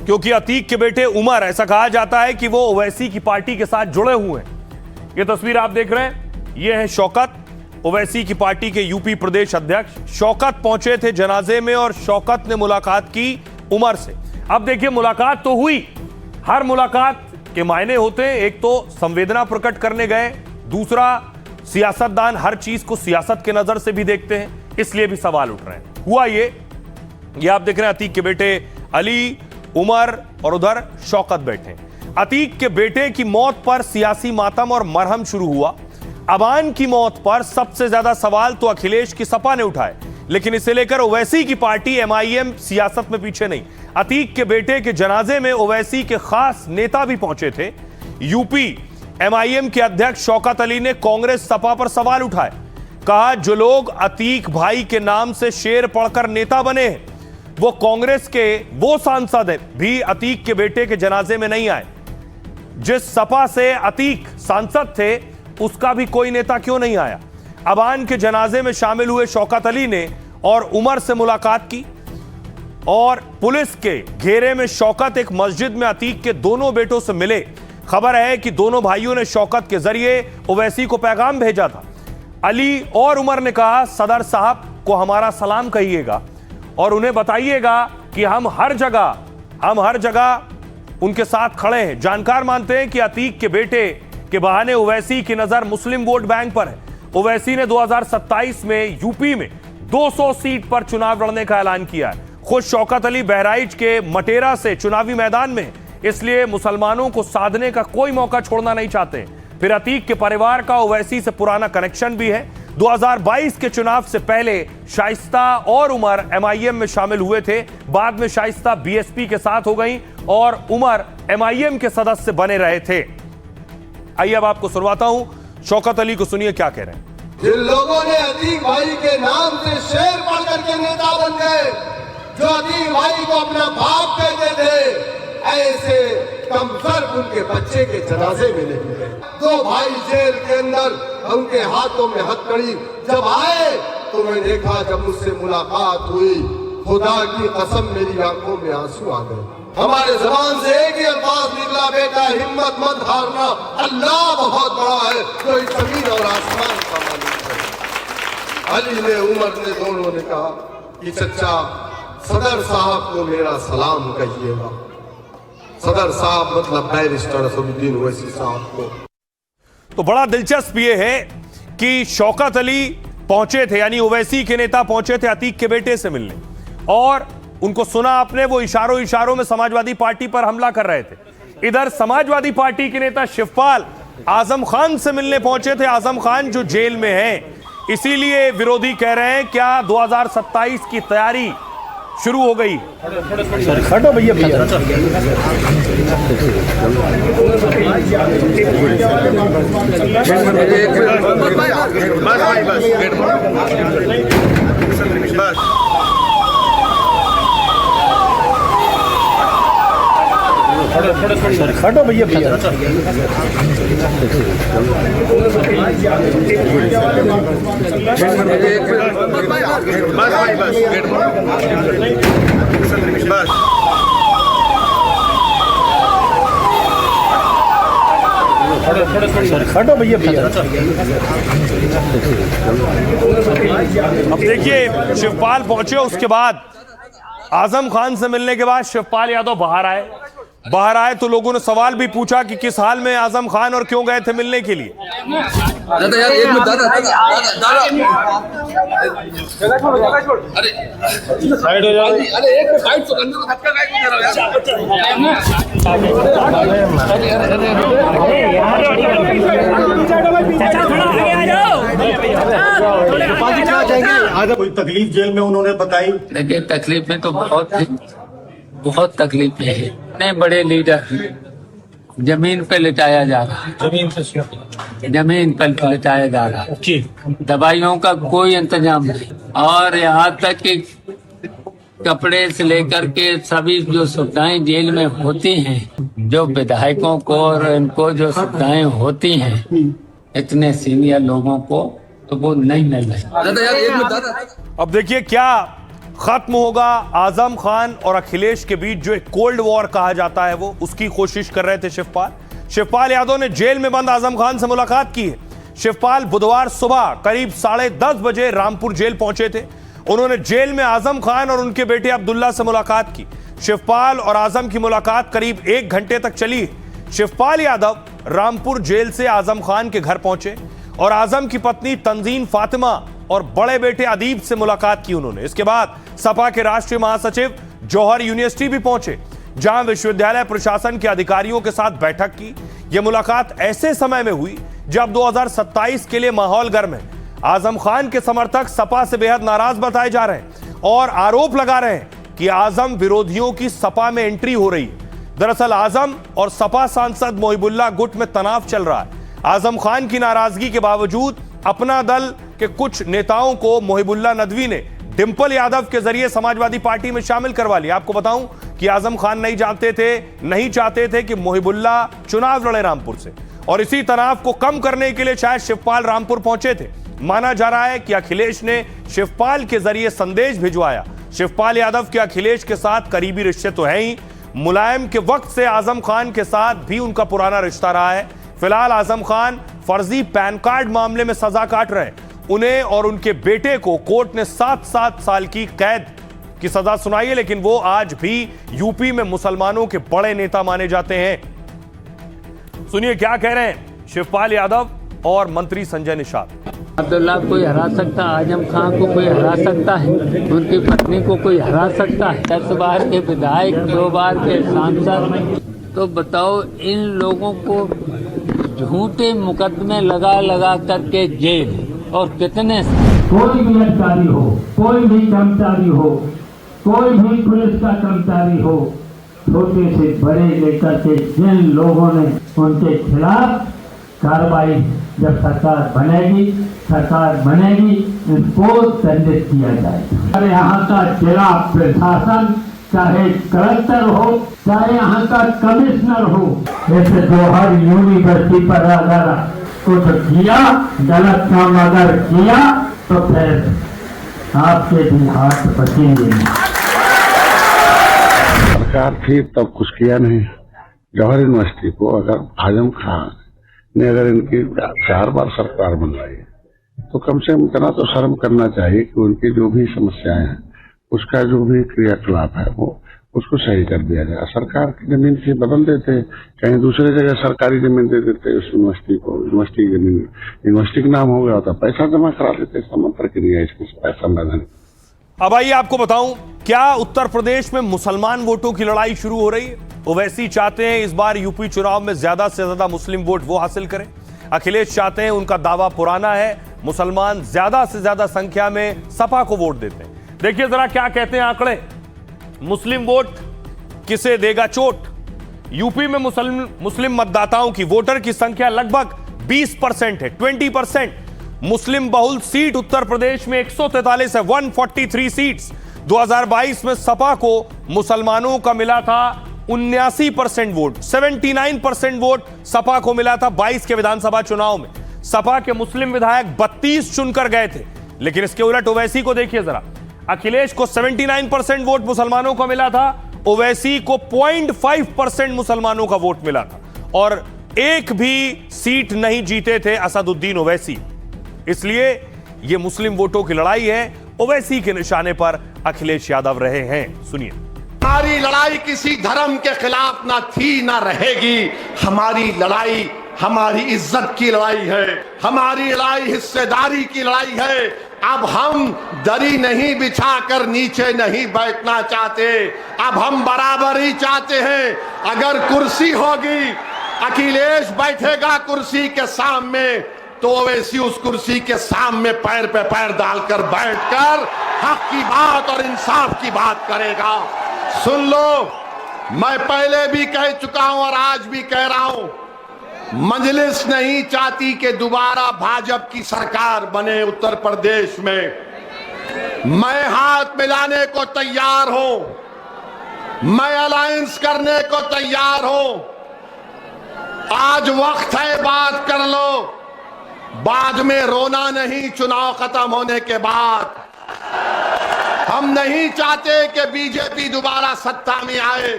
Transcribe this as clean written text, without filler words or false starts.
क्योंकि अतीक के बेटे उमर, ऐसा कहा जाता है कि वो ओवैसी की पार्टी के साथ जुड़े हुए हैं। ये तस्वीर आप देख रहे हैं, ये है शौकत, ओवैसी की पार्टी के यूपी प्रदेश अध्यक्ष। शौकत पहुंचे थे जनाजे में और शौकत ने मुलाकात की उमर से। अब देखिए, मुलाकात तो हुई, हर मुलाकात के मायने होते हैं। एक तो संवेदना प्रकट करने गए, दूसरा सियासतदान हर चीज को सियासत के नजर से भी देखते हैं, इसलिए भी सवाल उठ रहे हैं। हुआ ये आप देख रहे हैं, अतीक के बेटे अली, उमर और उधर शौकत बैठे। अतीक के बेटे की मौत पर सियासी मातम और मरहम शुरू हुआ। अबान की मौत पर सबसे ज्यादा सवाल तो अखिलेश की सपा ने उठाए, लेकिन इसे लेकर ओवैसी की पार्टी एमआईएम सियासत में पीछे नहीं। अतीक के बेटे के जनाजे में ओवैसी के खास नेता भी पहुंचे थे। यूपी एमआईएम के अध्यक्ष शौकत अली ने कांग्रेस सपा पर सवाल उठाए। कहा, जो लोग अतीक भाई के नाम से शेर पढ़कर नेता बने हैं, वो कांग्रेस के वो सांसद भी अतीक के बेटे के जनाजे में नहीं आए। जिस सपा से अतीक सांसद थे, उसका भी कोई नेता क्यों नहीं आया? अबान के जनाजे में शामिल हुए शौकत अली ने और उमर से मुलाकात की और पुलिस के घेरे में शौकत एक मस्जिद में अतीक के दोनों बेटों से मिले। खबर है कि दोनों भाइयों ने शौकत के जरिए ओवैसी को पैगाम भेजा था। अली और उमर ने कहा, सदर साहब को हमारा सलाम कहिएगा और उन्हें बताइएगा कि हम हर जगह उनके साथ खड़े हैं। जानकार मानते हैं कि अतीक के बेटे के बहाने ओवैसी की नजर मुस्लिम वोट बैंक पर है। ओवैसी ने 2027 में यूपी में 200 सीट पर चुनाव लड़ने का ऐलान किया है। खुद शौकत अली बहराइच के मटेरा से चुनावी मैदान में, इसलिए मुसलमानों को साधने का कोई मौका छोड़ना नहीं चाहते। फिर अतीक के परिवार का ओवैसी से पुराना कनेक्शन भी है। 2022 के चुनाव से पहले शाइस्ता और उमर एमआईएम में शामिल हुए थे। बाद में शाइस्ता बीएसपी के साथ हो गई और उमर एमआईएम के सदस्य बने रहे थे। आइए अब आपको सुनवाता हूं, शौकत अली को सुनिए क्या कह रहे हैं। जिन लोगों ने अतीक भाई के नाम से शेर पढ़ करके नेता बन गए, जो अतीक भाई को अपना बाप कहते थे, ऐसे कमसर उनके बच्चे के जनाजे में नहीं गए। दो भाई जेल के अंदर, उनके हाथों में हथकड़ी जब आए तो मैं देखा, जब मुझसे मुलाकात हुई, खुदा की कसम मेरी आंखों में आंसू आ गए। हमारे जबान से एक ही अल्फाज निकला, बेटा हिम्मत मत हारना, अल्लाह बहुत बड़ा है, कोई जमीन और आसमान का मालिक है। अली ने, उमर ने, दोनों ने कहा कि चचा सदर साहब को मेरा सलाम कहिएगा। सदर साहब मतलब बैरिस्टर असदुद्दीन ओवैसी साहब को। तो बड़ा दिलचस्प ये है कि शौकत अली पहुंचे थे, यानी ओवैसी के नेता पहुंचे थे अतीक के बेटे से मिलने, और उनको सुना आपने, वो इशारों में समाजवादी पार्टी पर हमला कर रहे थे। इधर समाजवादी पार्टी के नेता शिवपाल आजम खान से मिलने पहुंचे थे। आजम खान जो जेल में हैं, इसीलिए विरोधी कह रहे हैं क्या 2027 की तैयारी शुरू हो गई। हटो भैया हटो भैया हटो भैया। अब देखिए, शिवपाल पहुंचे, उसके बाद आजम खान से मिलने के बाद शिवपाल यादव बाहर आए तो लोगों ने सवाल भी पूछा कि किस हाल में आजम खान और क्यों गए थे मिलने के लिए। दादा यार एक मिनट, दादा अरे साइड हो जाओ। अरे एक साइड तो अंदर को धक्का काहे दे रहा है? कोई तकलीफ जेल में उन्होंने बताई? देखिए, तकलीफ में तो बहुत तकलीफ है। इतने बड़े लीडर जमीन पे लिटाया जा रहा, जमीन पर लिटाया जा रहा, दवाइयों का कोई इंतजाम नहीं, और यहाँ तक कि कपड़े से लेकर के सभी जो सुविधाएं जेल में होती हैं, जो विधायकों को और इनको जो सुविधाएं होती हैं, इतने सीनियर लोगों को तो वो नहीं मिल रही। दादा यार एक मिनट, दादा अब देखिए क्या खत्म होगा। आजम खान और अखिलेश के बीच जो एक कोल्ड वॉर कहा जाता है वो उसकी कोशिश कर रहे थे शिवपाल यादव ने जेल में बंद आजम खान से मुलाकात की है। शिवपाल बुधवार सुबह करीब 10:30 बजे रामपुर जेल पहुंचे थे। उन्होंने जेल में आजम खान और उनके बेटे अब्दुल्ला से मुलाकात की। शिवपाल और आजम की मुलाकात करीब 1 घंटे तक चली। शिवपाल यादव रामपुर जेल से आजम खान के घर पहुंचे और आजम की पत्नी तंजीन फातिमा और बड़े बेटे अदीब से मुलाकात की उन्होंने। इसके बाद सपा के राष्ट्रीय महासचिव जौहर यूनिवर्सिटी भी पहुंचे, जहां विश्वविद्यालय प्रशासन के अधिकारियों के साथ बैठक की। यह मुलाकात ऐसे समय में हुई जब 2027 के लिए माहौल गर्म है। आजम खान के समर्थक सपा से बेहद नाराज बताए जा रहे हैं और आरोप लगा रहे हैं कि आजम विरोधियों की सपा में एंट्री हो रही है। दरअसल आजम और सपा सांसद मोहिबुल्लाह गुट में तनाव चल रहा है। आजम खान की नाराजगी के बावजूद अपना दल के कुछ नेताओं को मोहिबुल्लाह नदवी ने डिंपल यादव के जरिए समाजवादी पार्टी में शामिल करवा लिया। आपको बताऊं कि आजम खान नहीं चाहते थे कि मोहिबुल्लाह चुनाव लड़े रामपुर से, और इसी तनाव को कम करने के लिए शायद शिवपाल रामपुर पहुंचे थे। माना जा रहा है कि अखिलेश ने शिवपाल के जरिए संदेश भिजवाया। शिवपाल यादव के अखिलेश के साथ करीबी रिश्ते तो है ही, मुलायम के वक्त से आजम खान के साथ भी उनका पुराना रिश्ता रहा है। फिलहाल आजम खान फर्जी पैन कार्ड मामले में सजा काट रहे हैं। उन्हें और उनके बेटे को कोर्ट ने 7 साल की कैद की सजा सुनाई है, लेकिन वो आज भी यूपी में मुसलमानों के बड़े नेता माने जाते हैं। सुनिए क्या कह रहे हैं शिवपाल यादव और मंत्री संजय निषाद। अब्दुल्ला कोई हरा सकता है, आजम खान को कोई हरा सकता है, उनकी पत्नी को कोई हरा सकता है, 10 बार के विधायक, 2 बार के सांसद। तो बताओ इन लोगों को झूठे मुकदमे लगा करके जेल, और कितने। कोई भी अधिकारी हो, कोई भी कर्मचारी हो, कोई भी पुलिस का कर्मचारी हो, छोटे से बड़े लेकर के जिन लोगों ने उनके खिलाफ कार्रवाई जब सरकार बनेगी इनको दंडित किया जाएगा। अरे यहाँ का जिला प्रशासन चाहे कलेक्टर हो, चाहे यहाँ का कमिश्नर हो, जैसे जौहर यूनिवर्सिटी पर अगर कुछ किया, गलत काम अगर किया तो फिर आपके भी हाथ बचेंगे। सरकार थी तब कुछ किया नहीं। जौहर यूनिवर्सिटी को अगर आजम खान ने अगर इनकी 4 बार सरकार बनवाई तो कम से कम इतना तो शर्म करना चाहिए कि उनकी जो भी समस्याएं हैं, उसका जो भी क्रियाकलाप है वो उसको सही कर दिया जाए। सरकार की जमीन से बदल देते, कहीं दूसरे जगह सरकारी जमीन दे देते उस यूनिवर्सिटी को, यूनिवर्सिटी जमीन यूनिवर्सिटी का नाम हो गया होता, पैसा जमा करा देते। समंत्र की नहीं है इसमें पैसा मैदान। अब आइए आपको बताऊं, क्या उत्तर प्रदेश में मुसलमान वोटों की लड़ाई शुरू हो रही है। ओवैसी चाहते हैं इस बार यूपी चुनाव में ज्यादा से ज्यादा मुस्लिम वोट वो हासिल करें। अखिलेश चाहते हैं, उनका दावा पुराना है, मुसलमान ज्यादा से ज्यादा संख्या में सपा को वोट देते हैं। देखिए जरा क्या कहते हैं आंकड़े। मुस्लिम वोट किसे देगा चोट। यूपी में मुस्लिम मतदाताओं की, वोटर की संख्या लगभग 20% है, 20%। मुस्लिम बहुल सीट उत्तर प्रदेश में 143 है, 143 सीट्स। 2022 में सपा को मुसलमानों का मिला था 79% वोट, 79% वोट सपा को मिला था 22 के विधानसभा चुनाव में। सपा के मुस्लिम विधायक 32 चुनकर गए थे, लेकिन इसके उलट ओवैसी को देखिए जरा। अखिलेश को 79% वोट मुसलमानों का मिला था, ओवैसी को 0.5% मुसलमानों का वोट मिला था, और एक भी सीट नहीं जीते थे असदुद्दीन ओवैसी। इसलिए यह मुस्लिम वोटों की लड़ाई है। ओवैसी के निशाने पर अखिलेश यादव रहे हैं। सुनिए। हमारी लड़ाई किसी धर्म के खिलाफ ना थी ना रहेगी। हमारी लड़ाई हमारी इज्जत की लड़ाई है, हमारी लड़ाई हिस्सेदारी की लड़ाई है। अब हम दरी नहीं बिछाकर नीचे नहीं बैठना चाहते, अब हम बराबरी चाहते हैं। अगर कुर्सी होगी, अखिलेश बैठेगा कुर्सी के सामने, तो ओवैसी उस कुर्सी के सामने पैर पे पैर डालकर बैठकर हक की बात और इंसाफ की बात करेगा। सुन लो, मैं पहले भी कह चुका हूं और आज भी कह रहा हूं, मजलिस नहीं चाहती कि दोबारा भाजपा की सरकार बने उत्तर प्रदेश में। मैं हाथ मिलाने को तैयार हूं, मैं अलायंस करने को तैयार हूं। आज वक्त है, बात कर लो, बाद में रोना नहीं, चुनाव खत्म होने के बाद। हम नहीं चाहते कि बीजेपी दोबारा सत्ता में आए।